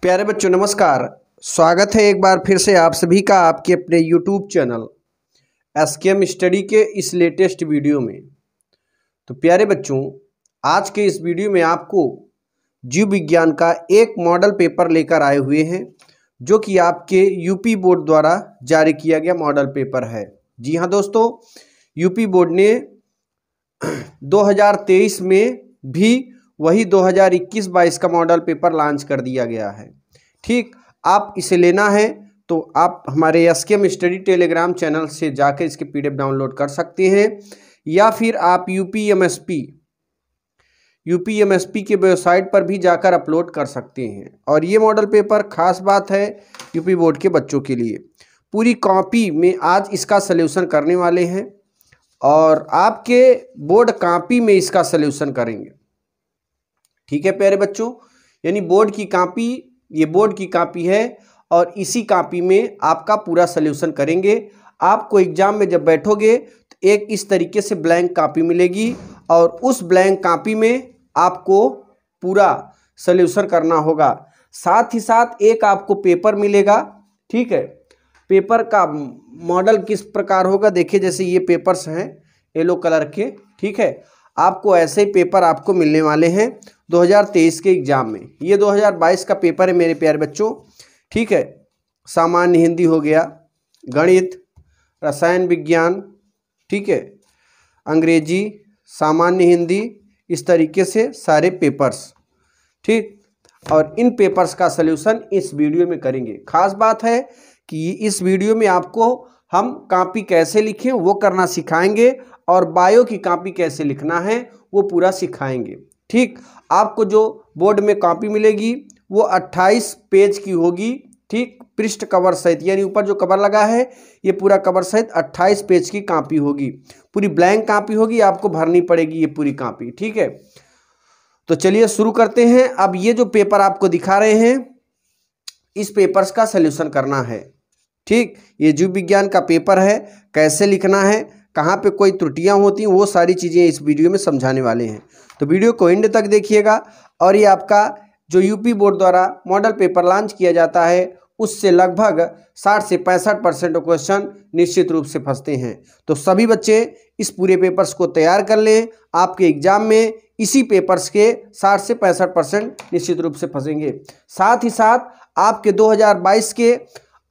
प्यारे बच्चों नमस्कार। स्वागत है एक बार फिर से आप सभी का आपके अपने YouTube चैनल एसकेएम स्टडी के इस लेटेस्ट वीडियो में। तो प्यारे बच्चों, आज के इस वीडियो में आपको जीव विज्ञान का एक मॉडल पेपर लेकर आए हुए हैं, जो कि आपके यूपी बोर्ड द्वारा जारी किया गया मॉडल पेपर है। जी हाँ दोस्तों, यूपी बोर्ड ने 2023 में भी वही 2021-22 का मॉडल पेपर लॉन्च कर दिया गया है। ठीक, आप इसे लेना है तो आप हमारे एसकेएम स्टडी टेलीग्राम चैनल से जाकर इसके पीडीएफ डाउनलोड कर सकते हैं, या फिर आप यूपीएमएसपी के वेबसाइट पर भी जाकर अपलोड कर सकते हैं। और ये मॉडल पेपर खास बात है यूपी बोर्ड के बच्चों के लिए। पूरी कॉपी में आज इसका सल्यूशन करने वाले हैं और आपके बोर्ड कॉपी में इसका सल्यूशन करेंगे। ठीक है प्यारे बच्चों, यानी बोर्ड की कॉपी, ये बोर्ड की कॉपी है और इसी कॉपी में आपका पूरा सल्यूशन करेंगे। आपको एग्जाम में जब बैठोगे तो एक इस तरीके से ब्लैंक कॉपी मिलेगी और उस ब्लैंक कॉपी में आपको पूरा सल्यूशन करना होगा। साथ ही साथ एक आपको पेपर मिलेगा। ठीक है, पेपर का मॉडल किस प्रकार होगा देखिए, जैसे ये पेपर्स हैं येलो कलर के। ठीक है, आपको ऐसे ही पेपर आपको मिलने वाले हैं 2023 के एग्जाम में। ये 2022 का पेपर है मेरे प्यारे बच्चों। ठीक है, सामान्य हिंदी हो गया, गणित, रसायन विज्ञान, ठीक है, अंग्रेजी, सामान्य हिंदी, इस तरीके से सारे पेपर्स। ठीक, और इन पेपर्स का सल्यूशन इस वीडियो में करेंगे। खास बात है कि इस वीडियो में आपको हम कॉपी कैसे लिखें वो करना सिखाएंगे और बायो की कॉपी कैसे लिखना है वो पूरा सिखाएंगे। ठीक, आपको जो बोर्ड में कॉपी मिलेगी वो 28 पेज की होगी। ठीक, पृष्ठ कवर सहित, यानी ऊपर जो कवर लगा है ये पूरा कवर सहित 28 पेज की कॉपी होगी। पूरी ब्लैंक कॉपी होगी, आपको भरनी पड़ेगी ये पूरी कॉपी। ठीक है, तो चलिए शुरू करते हैं। अब ये जो पेपर आपको दिखा रहे हैं, इस पेपर्स का सल्यूशन करना है। ठीक, ये जीव विज्ञान का पेपर है, कैसे लिखना है, कहाँ पे कोई त्रुटियां होती हैं, वो सारी चीज़ें इस वीडियो में समझाने वाले हैं। तो वीडियो को एंड तक देखिएगा। और ये आपका जो यूपी बोर्ड द्वारा मॉडल पेपर लॉन्च किया जाता है उससे लगभग 60 से 65% क्वेश्चन निश्चित रूप से फंसते हैं। तो सभी बच्चे इस पूरे पेपर्स को तैयार कर लें। आपके एग्जाम में इसी पेपर्स के 60 से 65% निश्चित रूप से फंसेंगे। साथ ही साथ आपके 2022 के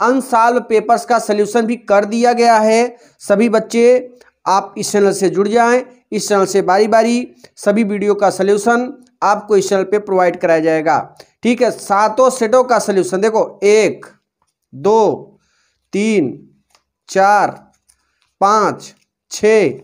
अनसॉल्व पेपर्स का सल्यूशन भी कर दिया गया है। सभी बच्चे आप इस चैनल से जुड़ जाएं। इस चैनल से बारी बारी सभी वीडियो का सल्यूशन आपको इस चैनल पे प्रोवाइड कराया जाएगा। ठीक है, सातों सेटों का सल्यूशन देखो, 1 2 3 4 5 6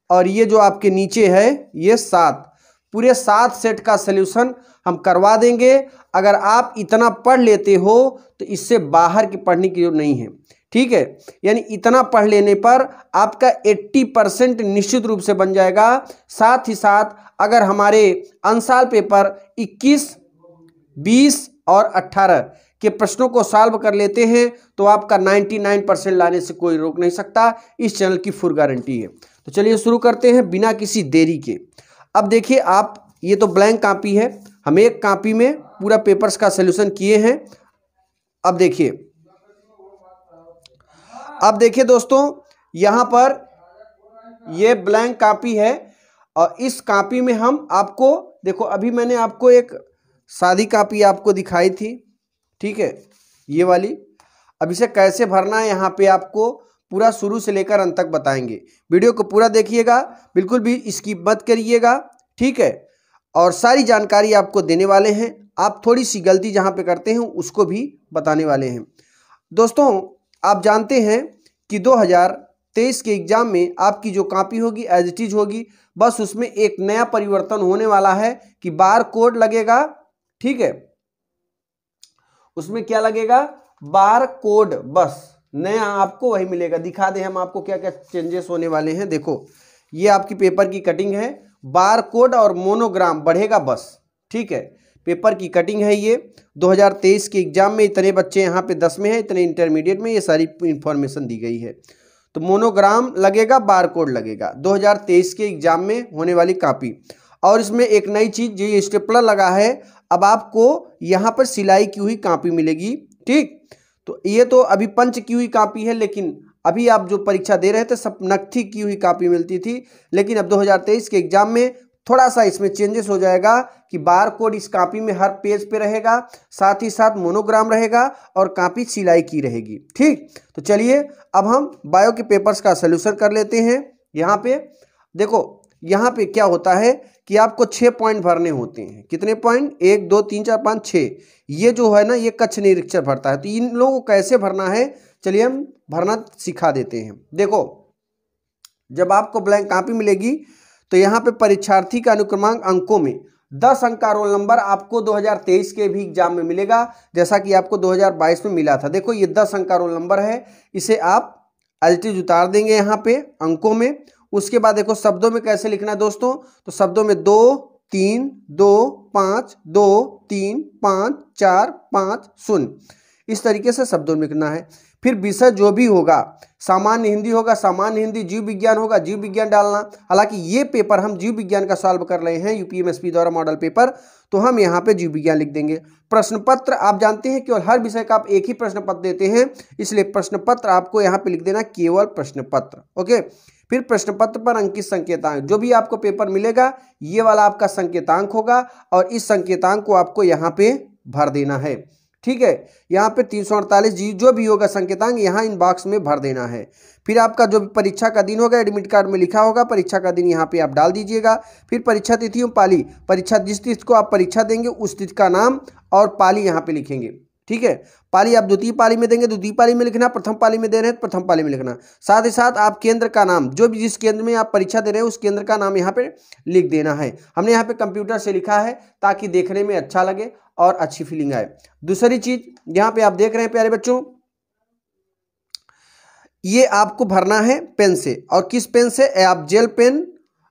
और ये जो आपके नीचे है ये 7, पूरे 7 सेट का सल्यूशन हम करवा देंगे। अगर आप इतना पढ़ लेते हो तो इससे बाहर की पढ़ने की जरूरत नहीं है। ठीक है, यानी इतना पढ़ लेने पर आपका 80% निश्चित रूप से बन जाएगा। साथ ही साथ अगर हमारे अनसॉल्व पेपर 21, 20 और 18 के प्रश्नों को सॉल्व कर लेते हैं तो आपका 99% लाने से कोई रोक नहीं सकता। इस चैनल की फुल गारंटी है। तो चलिए शुरू करते हैं बिना किसी देरी के। अब देखिए, आप ये तो ब्लैंक कॉपी है, हम एक कॉपी में पूरा पेपर्स का सल्यूशन किए हैं। अब देखिए दोस्तों, यहाँ पर ये ब्लैंक कॉपी है और इस कॉपी में हम आपको देखो, अभी मैंने आपको एक सादी कॉपी आपको दिखाई थी। ठीक है, ये वाली। अब इसे कैसे भरना है यहाँ पे आपको पूरा शुरू से लेकर अंत तक बताएंगे। वीडियो को पूरा देखिएगा, बिल्कुल भी स्किप मत करिएगा। ठीक है, और सारी जानकारी आपको देने वाले हैं। आप थोड़ी सी गलती जहाँ पे करते हैं उसको भी बताने वाले हैं। दोस्तों, आप जानते हैं कि 2023 के एग्जाम में आपकी जो कॉपी होगी एज इट इज होगी, बस उसमें एक नया परिवर्तन होने वाला है कि बार कोड लगेगा। ठीक है, उसमें क्या लगेगा, बार कोड, बस नया आपको वही मिलेगा। दिखा दें हम आपको क्या क्या चेंजेस होने वाले हैं। देखो, ये आपकी पेपर की कटिंग है, बार कोड और मोनोग्राम बढ़ेगा बस। ठीक है, पेपर की कटिंग है ये। 2023 के एग्जाम में इतने बच्चे यहाँ पे 10 में हैं, इतने इंटरमीडिएट में, ये सारी इंफॉर्मेशन दी गई है। तो मोनोग्राम लगेगा, बार कोड लगेगा, 2023 के एग्जाम में होने वाली कॉपी। और इसमें एक नई चीज़, जो ये स्टेपलर लगा है, अब आपको यहाँ पर सिलाई की हुई कॉपी मिलेगी। ठीक, तो ये तो अभी पंच की हुई कॉपी है, लेकिन अभी आप जो परीक्षा दे रहे थे सब नकथी की हुई कॉपी मिलती थी, लेकिन अब 2023 के एग्जाम में थोड़ा सा इसमें चेंजेस हो जाएगा कि बार कोड इस कॉपी में हर पेज पे रहेगा, साथ ही साथ मोनोग्राम रहेगा और कॉपी सिलाई की रहेगी। ठीक, तो चलिए अब हम बायो के पेपर्स का सोल्यूशन कर लेते हैं। यहाँ पे देखो, यहाँ पे क्या होता है कि आपको 6 पॉइंट भरने होते हैं। कितने पॉइंट? 1 2 3 4 5 6। ये जो है ना, ये कक्ष निरीक्षक भरता है। तो इन लोगों को कैसे भरना है, चलिए हम भरना सिखा देते हैं। देखो, जब आपको ब्लैंक कॉपी मिलेगी तो यहाँ पे परीक्षार्थी का अनुक्रमांक अंकों में 10 अंक का रोल नंबर आपको 2023 के भी एग्जाम में मिलेगा, जैसा कि आपको 2022 में मिला था। देखो, ये 10 अंक का रोल नंबर है, इसे आप एल्टीज उतार देंगे यहाँ पे अंकों में। उसके बाद देखो शब्दों में कैसे लिखना है दोस्तों, तो शब्दों में 2 3 2 5 2 3 5 4 5 0, इस तरीके से शब्दों में लिखना है। फिर विषय जो भी होगा, सामान्य हिंदी होगा सामान्य हिंदी, जीव विज्ञान होगा जीव विज्ञान डालना। हालांकि ये पेपर हम जीव विज्ञान का सॉल्व कर रहे हैं यूपीएमएसपी द्वारा मॉडल पेपर, तो हम यहाँ पे जीव विज्ञान लिख देंगे। प्रश्न पत्र आप जानते हैं केवल हर विषय का आप एक ही प्रश्न पत्र देते हैं, इसलिए प्रश्न पत्र आपको यहाँ पे लिख देना केवल प्रश्न पत्र। ओके, फिर प्रश्न पत्र पर अंकित संकेतांक, जो भी आपको पेपर मिलेगा ये वाला आपका संकेतांक होगा और इस संकेतांक को आपको यहाँ पे भर देना है। ठीक है, यहाँ पे 348 जी जो भी होगा संकेतांक यहाँ इन बॉक्स में भर देना है। फिर आपका जो भी परीक्षा का दिन होगा एडमिट कार्ड में लिखा होगा, परीक्षा का दिन यहाँ पे आप डाल दीजिएगा। फिर परीक्षा तिथि और पाली, परीक्षा जिस तिथि को आप परीक्षा देंगे उस तिथि का नाम और पाली यहाँ पे लिखेंगे। ठीक है, पाली आप द्वितीय पाली में देंगे द्वितीय पाली में लिखना, प्रथम पाली में दे रहे हैं तो प्रथम पाली में लिखना। साथ ही साथ आप केंद्र का नाम, जो भी जिस केंद्र में आप परीक्षा दे रहे हैं उस केंद्र का नाम यहाँ पे लिख देना है। हमने यहाँ पे कंप्यूटर से लिखा है ताकि देखने में अच्छा लगे और अच्छी फीलिंग आए। दूसरी चीज यहाँ पे आप देख रहे हैं प्यारे बच्चों, ये आपको भरना है पेन से, और किस पेन से? आप जेल पेन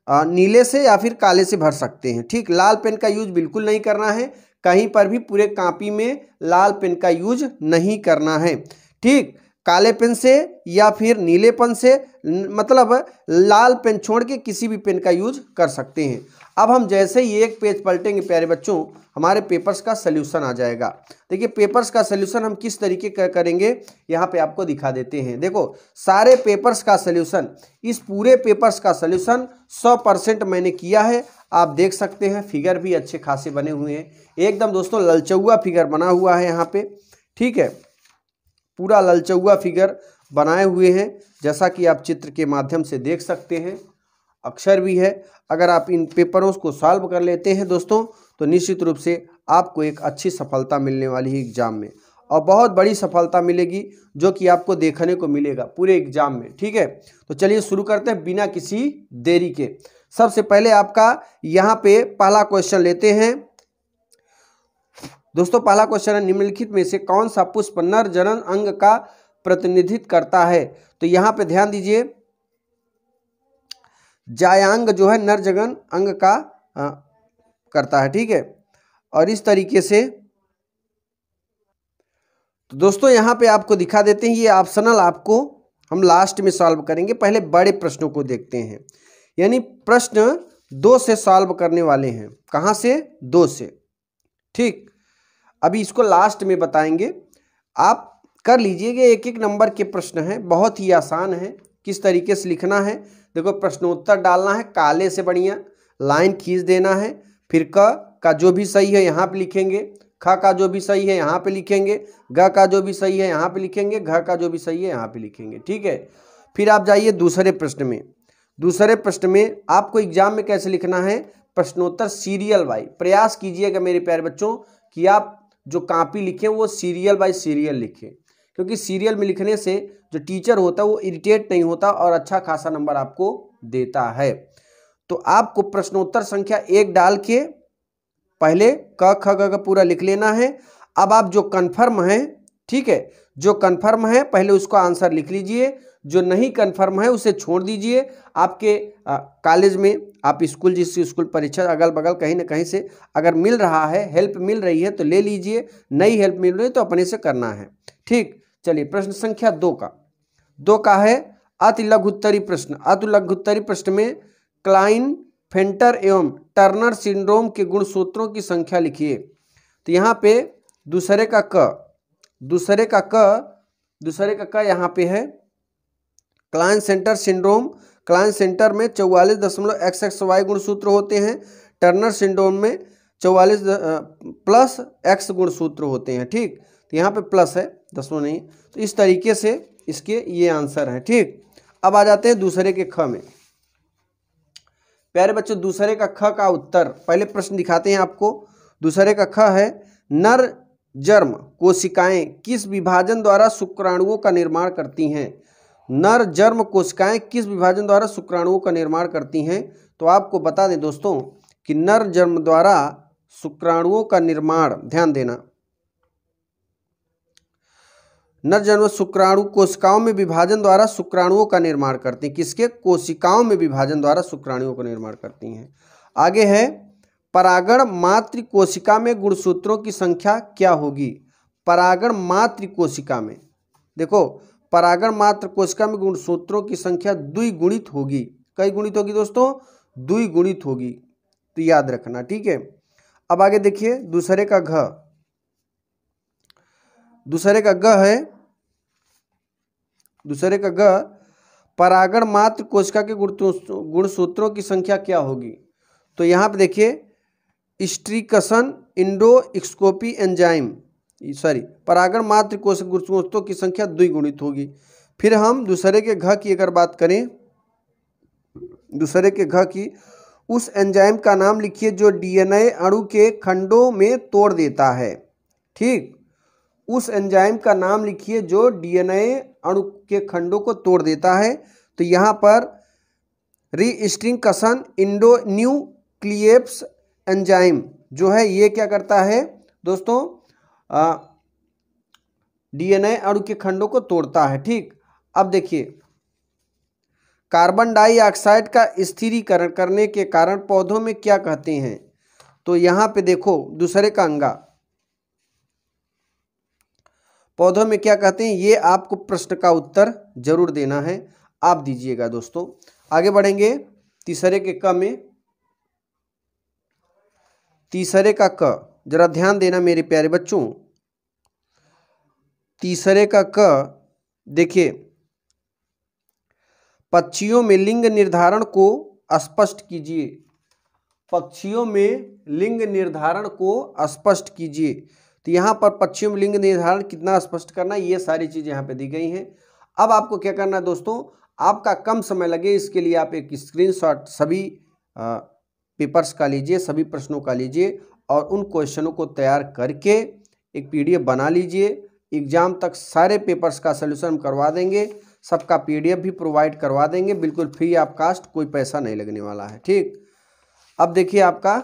नीले से या फिर काले से भर सकते हैं। ठीक, लाल पेन का यूज बिल्कुल नहीं करना है, कहीं पर भी पूरे कॉपी में लाल पेन का यूज नहीं करना है। ठीक, काले पेन से या फिर नीले पेन से, मतलब लाल पेन छोड़ के किसी भी पेन का यूज कर सकते हैं। अब हम जैसे ही एक पेज पलटेंगे प्यारे बच्चों, हमारे पेपर्स का सल्यूशन आ जाएगा। देखिए पेपर्स का सल्यूशन हम किस तरीके का करेंगे यहाँ पे आपको दिखा देते हैं। देखो, सारे पेपर्स का सल्यूशन, इस पूरे पेपर्स का सल्यूशन 100% मैंने किया है। आप देख सकते हैं फिगर भी अच्छे खासे बने हुए हैं, एकदम दोस्तों ललचौआ फिगर बना हुआ है यहाँ पे। ठीक है, पूरा ललचौआ फिगर बनाए हुए हैं, जैसा कि आप चित्र के माध्यम से देख सकते हैं। अक्षर भी है। अगर आप इन पेपरों को सॉल्व कर लेते हैं दोस्तों, तो निश्चित रूप से आपको एक अच्छी सफलता मिलने वाली है एग्जाम में, और बहुत बड़ी सफलता मिलेगी जो कि आपको देखने को मिलेगा पूरे एग्जाम में। ठीक है, तो चलिए शुरू करते हैं बिना किसी देरी के। सबसे पहले आपका यहाँ पे पहला क्वेश्चन लेते हैं दोस्तों। पहला क्वेश्चन है, निम्नलिखित में से कौन सा पुष्प नर जनन अंग का प्रतिनिधित्व करता है? तो यहाँ पे ध्यान दीजिए, जायांग जो है नर जनन अंग का करता है। ठीक है, और इस तरीके से तो दोस्तों यहाँ पे आपको दिखा देते हैं, ये ऑप्शनल आपको हम लास्ट में सॉल्व करेंगे। पहले बड़े प्रश्नों को देखते हैं, यानी प्रश्न 2 से सॉल्व करने वाले हैं। कहाँ से? 2 से। ठीक, अभी इसको लास्ट में बताएंगे, आप कर लीजिएगा। एक एक नंबर के प्रश्न हैं, बहुत ही आसान है। किस तरीके से लिखना है देखो, प्रश्नोत्तर डालना है काले से बढ़िया, लाइन खींच देना है। फिर क का जो भी सही है यहाँ पे लिखेंगे, ख का जो भी सही है यहाँ पे लिखेंगे, ग का जो भी सही है यहाँ पे लिखेंगे, घ का जो भी सही है यहाँ पे लिखेंगे। ठीक है, फिर आप जाइए दूसरे प्रश्न में। दूसरे प्रश्न में आपको एग्जाम में कैसे लिखना है? प्रश्नोत्तर सीरियल वाइज। प्रयास कीजिएगा मेरे प्यारे बच्चों कि आप जो कॉपी लिखें वो सीरियल बाय सीरियल लिखें, क्योंकि सीरियल में लिखने से जो टीचर होता है वो इरिटेट नहीं होता और अच्छा खासा नंबर आपको देता है। तो आपको प्रश्नोत्तर संख्या 1 डाल के पहले क ख ग पूरा लिख लेना है। अब आप जो कन्फर्म है, ठीक है, जो कन्फर्म है पहले उसका आंसर लिख लीजिए, जो नहीं कन्फर्म है उसे छोड़ दीजिए। आपके कॉलेज में, आप स्कूल, जिस स्कूल परीक्षा अगल बगल कहीं ना कहीं से अगर मिल रहा है, हेल्प मिल रही है तो ले लीजिए, नहीं हेल्प मिल रही है तो अपने से करना है। ठीक, चलिए प्रश्न संख्या 2 का है अति लघुत्तरी प्रश्न। अति लघुत्तरी प्रश्न में क्लाइन फेंटर एवं टर्नर सिंड्रोम के गुणसूत्रों की संख्या लिखिए। तो यहाँ पे दूसरे का क यहाँ पे है। Klinefelter syndrome, Klinefelter में 44.xxy गुणसूत्र होते हैं। टर्नर सिंड्रोम में 44 प्लस x गुणसूत्र होते हैं। ठीक, तो यहाँ पे प्लस है, दशमलव नहीं। तो इस तरीके से इसके ये आंसर है। ठीक, अब आ जाते हैं दूसरे के ख में। प्यारे बच्चों, दूसरे का ख का उत्तर, पहले प्रश्न दिखाते हैं आपको। दूसरे का ख है, नर जर्म कोशिकाएं किस विभाजन द्वारा शुक्राणुओं का निर्माण करती हैं? नर जर्म कोशिकाएं किस विभाजन द्वारा शुक्राणुओं का निर्माण करती हैं? तो आपको बता दें दोस्तों कि नर जर्म द्वारा शुक्राणुओं का निर्माण, ध्यान देना, नर जर्म शुक्राणु कोशिकाओं में विभाजन द्वारा शुक्राणुओं का निर्माण करती हैं। किसके? कोशिकाओं में विभाजन द्वारा शुक्राणुओं का निर्माण करती हैं। आगे है, परागण मात्र कोशिका में गुणसूत्रों की संख्या क्या होगी? परागण मात्र कोशिका में, देखो, परागण मात्र कोशिका में गुणसूत्रों की संख्या द्विगुणित होगी। कई गुणित होगी दोस्तों? द्विगुणित होगी, तो याद रखना। ठीक है, अब आगे देखिए, दूसरे का घ है, दूसरे का ग, परागण मात्र कोशिका के गुणसूत्रों की संख्या क्या होगी? तो यहाँ पे देखिए, स्ट्रिकसन इंडोस्कोपी एंजाइम, सॉरी, परागण मात्र कोशिका गुणसूत्रों की संख्या द्विगुणित होगी। फिर हम दूसरे के घ की अगर बात करें, दूसरे के घ की, उस एंजाइम का नाम लिखिए जो डीएनए अणु के खंडों में तोड़ देता है। ठीक, उस एंजाइम का नाम लिखिए जो डीएनए अणु के खंडों को तोड़ देता है। तो यहाँ पर रीस्ट्रिंकसन इंडोन्यूक्लियेस एंजाइम जो है ये क्या करता है दोस्तों? डीएनए अणु के खंडों को तोड़ता है। ठीक, अब देखिए, कार्बन डाइऑक्साइड का स्थिरीकरण करने के कारण पौधों में क्या कहते हैं? तो यहाँ पे देखो, दूसरे का अंगा, पौधों में क्या कहते हैं? ये आपको प्रश्न का उत्तर जरूर देना है, आप दीजिएगा दोस्तों। आगे बढ़ेंगे, तीसरे के क में, तीसरे का क, जरा ध्यान देना मेरे प्यारे बच्चों। तीसरे का क देखिए, पक्षियों में लिंग निर्धारण को स्पष्ट कीजिए। पक्षियों में लिंग निर्धारण को स्पष्ट कीजिए। तो यहाँ पर पक्षियों में लिंग निर्धारण कितना स्पष्ट करना, ये सारी चीज़ें यहाँ पे दी गई हैं। अब आपको क्या करना है दोस्तों, आपका कम समय लगे इसके लिए आप एक स्क्रीनशॉट सभी पेपर्स का लीजिए, सभी प्रश्नों का लीजिए और उन क्वेश्चनों को तैयार करके एक पीडीएफ बना लीजिए। एग्जाम तक सारे पेपर्स का सलूशन हम करवा देंगे, सबका पीडीएफ भी प्रोवाइड करवा देंगे, बिल्कुल फ्री ऑफ कास्ट, कोई पैसा नहीं लगने वाला है। ठीक, अब देखिए आपका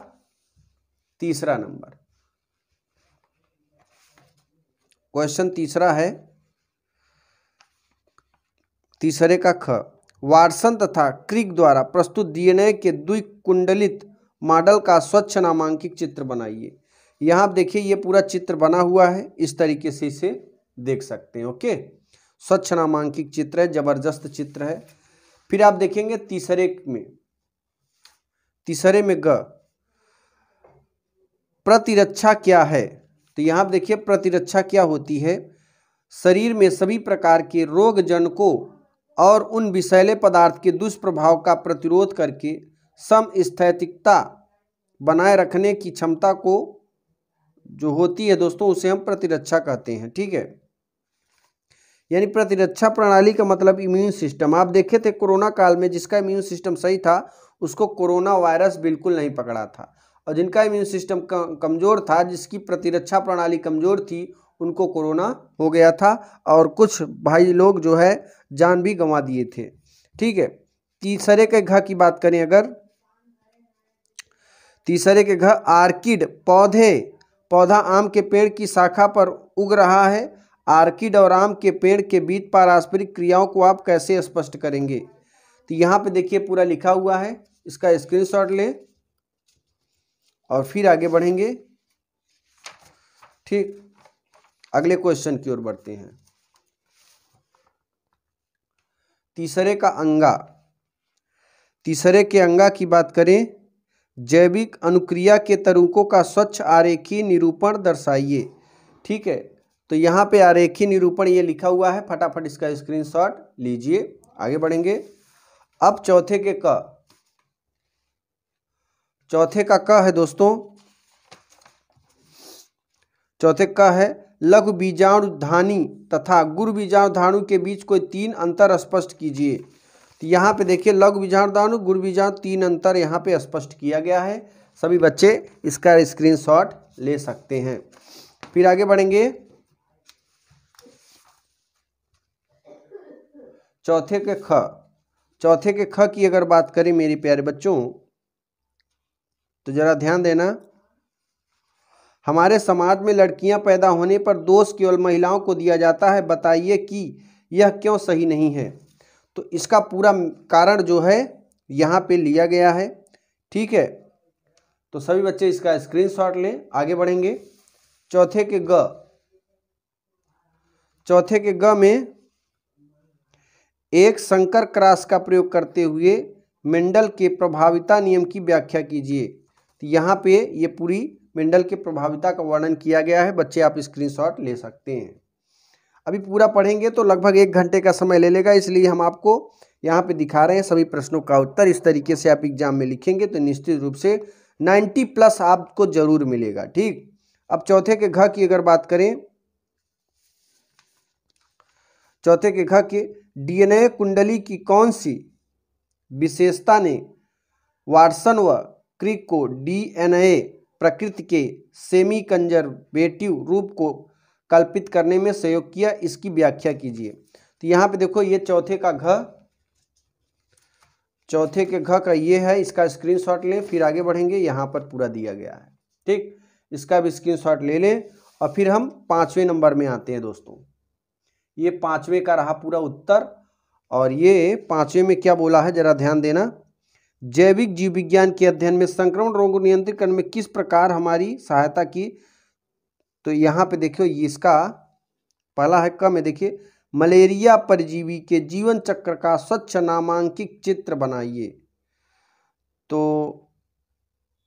तीसरा नंबर क्वेश्चन, तीसरा है, तीसरे का ख, वाटसन तथा क्रिक द्वारा प्रस्तुत डीएनए के द्विकुंडलित मॉडल का स्वच्छ नामांकित चित्र बनाइए। यहाँ आप देखिए, ये पूरा चित्र बना हुआ है, इस तरीके से इसे देख सकते हैं। ओके, स्वच्छ नामांकित चित्र है, जबरदस्त चित्र है। फिर आप देखेंगे तीसरे में ग, प्रतिरक्षा क्या है? तो यहाँ आप देखिए, प्रतिरक्षा क्या होती है? शरीर में सभी प्रकार के रोगजनकों और उन विषैले पदार्थ के दुष्प्रभाव का प्रतिरोध करके समस्थैतिकता बनाए रखने की क्षमता को जो होती है दोस्तों, उसे हम प्रतिरक्षा कहते हैं। ठीक है, यानी प्रतिरक्षा प्रणाली का मतलब इम्यून सिस्टम। आप देखे थे कोरोना काल में जिसका इम्यून सिस्टम सही था उसको कोरोना वायरस बिल्कुल नहीं पकड़ा था, और जिनका इम्यून सिस्टम कमज़ोर था, जिसकी प्रतिरक्षा प्रणाली कमज़ोर थी, उनको कोरोना हो गया था और कुछ भाई लोग जो है जान भी गंवा दिए थे। ठीक है, तीसरे के घ की बात करें अगर, तीसरे के घ, आर्किड पौधा आम के पेड़ की शाखा पर उग रहा है। आर्किड और आम के पेड़ के बीच पारस्परिक क्रियाओं को आप कैसे स्पष्ट करेंगे? तो यहाँ पे देखिए पूरा लिखा हुआ है, इसका स्क्रीनशॉट लें और फिर आगे बढ़ेंगे। ठीक, अगले क्वेश्चन की ओर बढ़ते हैं। तीसरे का अंगा, तीसरे के अंगा की बात करें, जैविक अनुक्रिया के तरीकों का स्वच्छ आरेखीय निरूपण दर्शाइए। ठीक है, तो यहाँ पे आरेखीय निरूपण ये लिखा हुआ है, फटाफट इसका स्क्रीनशॉट लीजिए। आगे बढ़ेंगे। अब चौथे का क है दोस्तों, चौथे का है लघु बीजाणुधानी तथा गुरु बीजाणुधानु के बीच कोई 3 अंतर स्पष्ट कीजिए। तो यहाँ पे देखिए लघु बीजाणुधानु गुरु बीजाणु 3 अंतर यहाँ पे स्पष्ट किया गया है। सभी बच्चे इसका स्क्रीनशॉट ले सकते हैं। फिर आगे बढ़ेंगे। चौथे के ख की अगर बात करें मेरे प्यारे बच्चों, तो जरा ध्यान देना। हमारे समाज में लड़कियां पैदा होने पर दोष केवल महिलाओं को दिया जाता है, बताइए कि यह क्यों सही नहीं है। तो इसका पूरा कारण जो है यहाँ पे लिया गया है। ठीक है, तो सभी बच्चे इसका स्क्रीनशॉट लें। आगे बढ़ेंगे। चौथे के ग में एक संकर क्रॉस का प्रयोग करते हुए मेंडल के प्रभाविता नियम की व्याख्या कीजिए। तो यहाँ पे ये पूरी मेंडल के प्रभाविता का वर्णन किया गया है। बच्चे आप स्क्रीनशॉट ले सकते हैं। अभी पूरा पढ़ेंगे तो लगभग 1 घंटे का समय ले लेगा, इसलिए हम आपको यहाँ पे दिखा रहे हैं सभी प्रश्नों का उत्तर। इस तरीके से आप एग्जाम में लिखेंगे तो निश्चित रूप से 90+ आपको जरूर मिलेगा। ठीक, अब चौथे के घ की अगर बात करें, चौथे के घ के डीएनए कुंडली की कौन सी विशेषता ने वाटसन व क्रिक को डीएनए प्रकृति के सेमी कंजर्वेटिव रूप को कल्पित करने में सहयोग किया, इसकी व्याख्या कीजिए। तो यहाँ पे देखो ये चौथे के घ का ये है, इसका स्क्रीनशॉट लें। फिर आगे बढ़ेंगे, यहाँ पर पूरा दिया गया है। ठीक, इसका भी स्क्रीनशॉट ले लें। और फिर हम 5वें नंबर में आते हैं दोस्तों। ये 5वें का रहा पूरा उत्तर। और ये 5वें में क्या बोला है जरा ध्यान देना। जैविक जीव विज्ञान के अध्ययन में संक्रमण रोगों को नियंत्रित करने में किस प्रकार हमारी सहायता की। तो यहाँ पे देखियो इसका पहला है क में देखिए मलेरिया परजीवी के जीवन चक्र का स्वच्छ नामांकित चित्र बनाइए। तो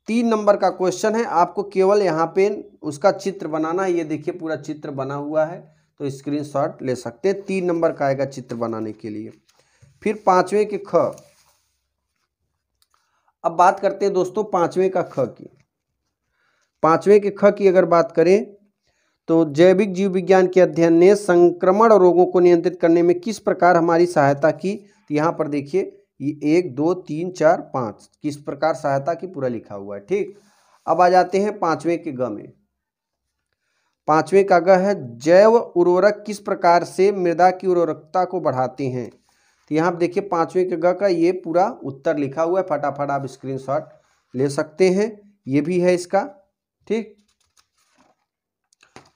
3 नंबर का क्वेश्चन है, आपको केवल यहाँ पे उसका चित्र बनाना है। ये देखिए पूरा चित्र बना हुआ है, तो स्क्रीनशॉट ले सकते हैं। 3 नंबर का आएगा चित्र बनाने के लिए। फिर 5वें के ख। अब बात करते हैं दोस्तों 5वें का ख की। 5वें के ख की अगर बात करें तो जैविक जीव विज्ञान के अध्ययन ने संक्रमण रोगों को नियंत्रित करने में किस प्रकार हमारी सहायता की। तो यहाँ पर देखिए ये 1 2 3 4 5 किस प्रकार सहायता की पूरा लिखा हुआ है। ठीक, अब आ जाते हैं 5वें के ग में। 5वें का ग है जैव उर्वरक किस प्रकार से मृदा की उर्वरकता को बढ़ाते हैं। तो यहाँ पर देखिए 5वें के ग का ये पूरा उत्तर लिखा हुआ है, फटाफट आप स्क्रीनशॉट ले सकते हैं। ये भी है इसका। ठीक,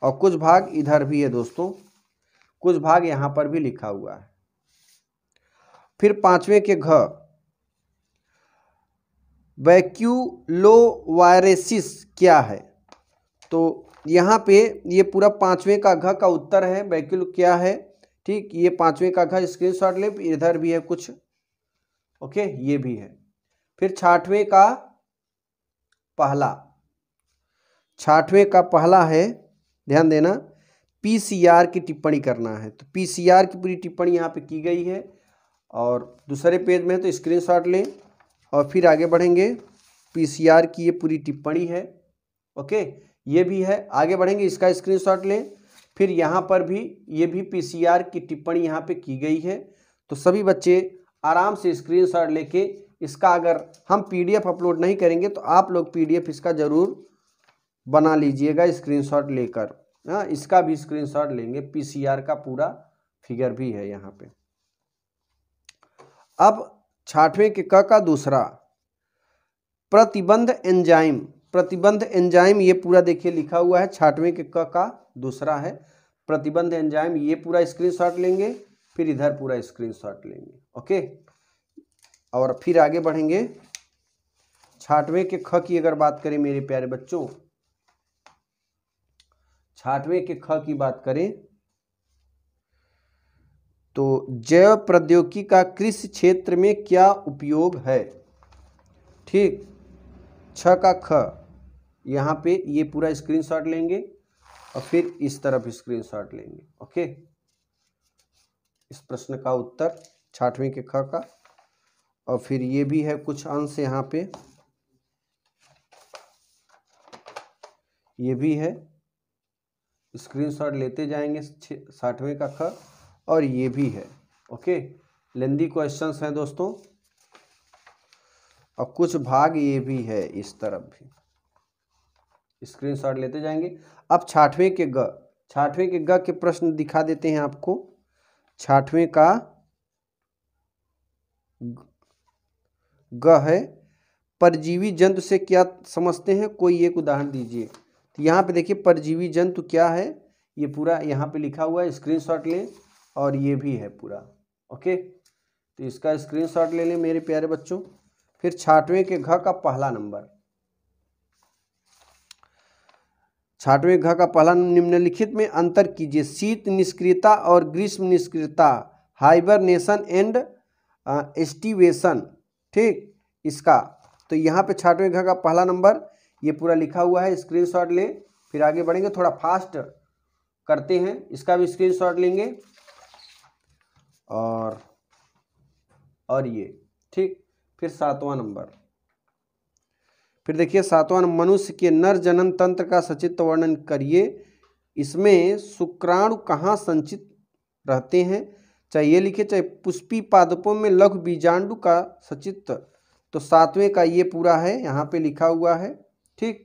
और कुछ भाग इधर भी है दोस्तों, कुछ भाग यहाँ पर भी लिखा हुआ है। फिर 5वें के घ वैक्यूलोवायरेसिस क्या है। तो यहाँ पे ये पूरा 5वें का घ का उत्तर है, वैक्यूल क्या है। ठीक, ये 5वें का घ स्क्रीनशॉट ले। इधर भी है कुछ, ओके, ये भी है। फिर 6वें का पहला है, ध्यान देना, पीसीआर की टिप्पणी करना है। तो पीसीआर की पूरी टिप्पणी यहाँ पे की गई है और दूसरे पेज में, तो स्क्रीनशॉट लें और फिर आगे बढ़ेंगे। पीसीआर की ये पूरी टिप्पणी है, ओके, ये भी है। आगे बढ़ेंगे, इसका स्क्रीनशॉट लें। फिर यहाँ पर भी ये भी पीसीआर की टिप्पणी यहाँ पे की गई है। तो सभी बच्चे आराम से स्क्रीनशॉट लेके इसका, अगर हम पीडीएफ अपलोड नहीं करेंगे तो आप लोग पीडीएफ इसका ज़रूर बना लीजिएगा स्क्रीनशॉट लेकर। हाँ, इसका भी स्क्रीनशॉट लेंगे। पीसीआर का पूरा फिगर भी है यहाँ पे। अब 6वें के क का दूसरा प्रतिबंध एंजाइम, ये पूरा देखिए लिखा हुआ है। 6वें के क का दूसरा है प्रतिबंध एंजाइम, ये पूरा स्क्रीनशॉट लेंगे। फिर इधर पूरा स्क्रीनशॉट लेंगे, ओके। और फिर आगे बढ़ेंगे। 6वें के ख की अगर बात करें मेरे प्यारे बच्चों, 6वें के ख की बात करें तो जैव प्रौद्योगिकी का कृषि क्षेत्र में क्या उपयोग है। ठीक, 6 का ख यहाँ पे ये पूरा स्क्रीनशॉट लेंगे और फिर इस तरफ स्क्रीनशॉट लेंगे। ओके, इस प्रश्न का उत्तर 6ठवें के ख का। और फिर ये भी है कुछ अंश यहाँ पे, ये भी है, स्क्रीनशॉट लेते जाएंगे 60वें का ख। और ये भी है। ओके, लेंदी क्वेश्चंस हैं दोस्तों। और कुछ भाग ये भी है, इस तरफ भी स्क्रीनशॉट लेते जाएंगे। अब 6ठवें के ग, 6ठवें के ग के प्रश्न दिखा देते हैं आपको। 6ठवें का ग है, परजीवी जंतु से क्या समझते हैं, कोई एक उदाहरण दीजिए। तो यहाँ पे देखिए परजीवी जंतु क्या है, ये पूरा यहाँ पे लिखा हुआ है, स्क्रीनशॉट लें। और ये भी है पूरा। ओके, तो इसका स्क्रीनशॉट ले लें मेरे प्यारे बच्चों। फिर 6ठवें के घ का पहला नंबर, 6ठवें घ का पहला निम्नलिखित में अंतर कीजिए। शीत निष्क्रियता और ग्रीष्म निष्क्रियता, हाइबरनेशन एंड एस्टिवेशन। ठीक, इसका तो यहाँ पे 6ठवें घ का पहला नंबर ये पूरा लिखा हुआ है, स्क्रीनशॉट लें। फिर आगे बढ़ेंगे, थोड़ा फास्ट करते हैं, इसका भी स्क्रीनशॉट लेंगे। और ये ठीक। फिर 7वां नंबर, फिर देखिए 7वां नंबर, मनुष्य के नर जनन तंत्र का सचित्र वर्णन करिए। इसमें शुक्राणु कहाँ संचित रहते हैं, चाहे ये लिखे चाहे पुष्पी पादपों में लघु बीजांडु का सचित्र। तो 7वें का ये पूरा है, यहाँ पे लिखा हुआ है। ठीक,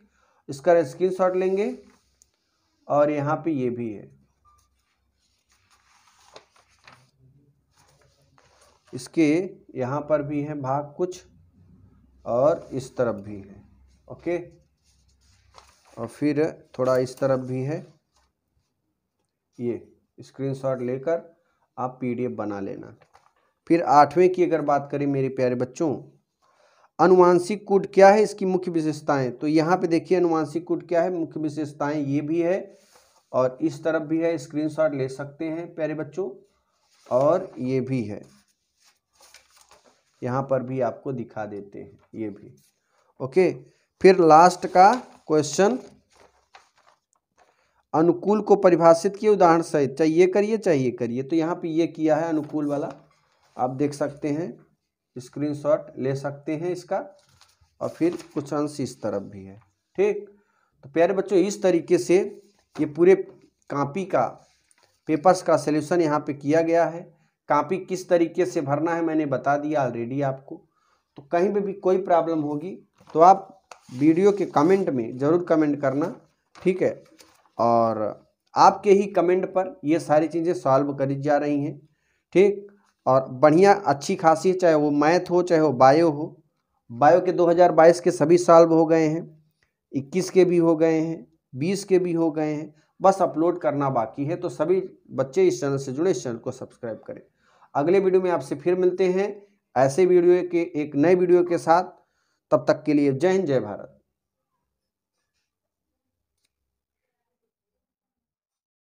इसका स्क्रीनशॉट लेंगे। और यहाँ पे ये भी है, इसके यहाँ पर भी है भाग कुछ, और इस तरफ भी है। ओके, और फिर थोड़ा इस तरफ भी है। ये स्क्रीनशॉट लेकर आप PDF बना लेना। फिर 8वें की अगर बात करें मेरे प्यारे बच्चों, अनुवांशिक कोड क्या है, इसकी मुख्य विशेषताएं। तो यहाँ पे देखिए अनुवांशिक कोड क्या है, मुख्य विशेषताएं ये भी है और इस तरफ भी है, स्क्रीनशॉट ले सकते हैं प्यारे बच्चों। और ये भी है, यहाँ पर भी आपको दिखा देते हैं ये भी। ओके, फिर लास्ट का क्वेश्चन, अनुकूल को परिभाषित किए उदाहरण सहित, चाहे ये करिए चाहे ये करिए। तो यहाँ पे ये किया है अनुकूल वाला, आप देख सकते हैं, स्क्रीनशॉट ले सकते हैं इसका। और फिर कुछ अंश इस तरफ भी है। ठीक, तो प्यारे बच्चों इस तरीके से ये पूरे कॉपी का पेपर्स का सलूशन यहाँ पे किया गया है। कॉपी किस तरीके से भरना है मैंने बता दिया ऑलरेडी आपको। तो कहीं पे भी कोई प्रॉब्लम होगी तो आप वीडियो के कमेंट में ज़रूर कमेंट करना। ठीक है, और आपके ही कमेंट पर ये सारी चीज़ें सॉल्व करी जा रही हैं। ठीक, और बढ़िया अच्छी खासी, चाहे वो मैथ हो चाहे वो बायो हो। बायो के 2022 के सभी सॉल्व हो गए हैं, 21 के भी हो गए हैं, 20 के भी हो गए हैं, बस अपलोड करना बाकी है। तो सभी बच्चे इस चैनल से जुड़े, इस चैनल को सब्सक्राइब करें। अगले वीडियो में आपसे फिर मिलते हैं ऐसे वीडियो के एक नए वीडियो के साथ। तब तक के लिए जय हिंद, जय भारत।